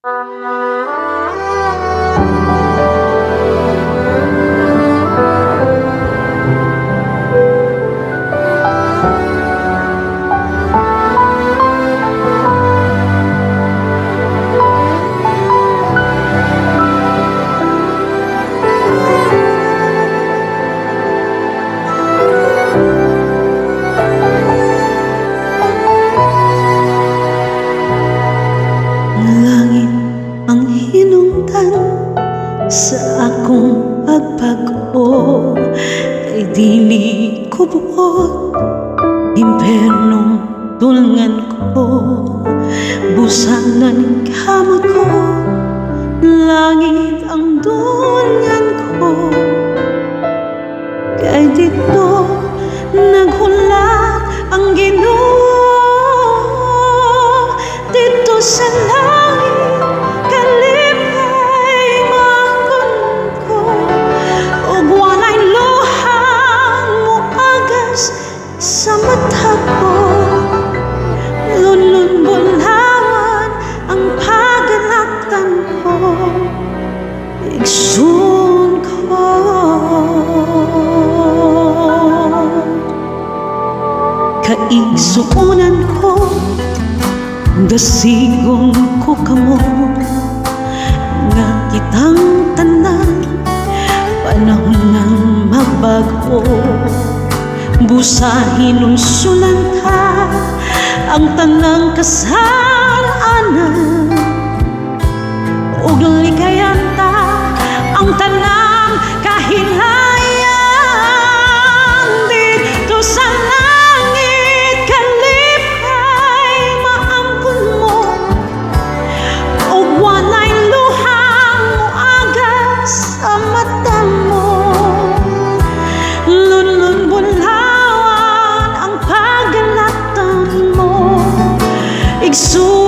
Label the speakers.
Speaker 1: Langit ang hinungdan sa akong pagpag-o, kay dili ko buot impernong tulngan ko, busangan kamot ko. Langit ang dungan ko, kay dito naghulat ang Ginoo. Dito sa langit kalipay makon ko, ug walay luhang moagas sa mata ko. Lunlun bulawan ang pagalaktan ko, igsoon ko. Kaigsuunan ko, dasigong ko kamo, nga kitang tanan panahon ng magbag-o. Busahin unsulan ta ang tanang kasalanan, ug likayan ta ang tanang kahilayan. Dito sa langit kalipay maangkon mo, ug walay luhang moagas sa mata mo. Lunlun bulawan ang pagalaktan mo, igsoon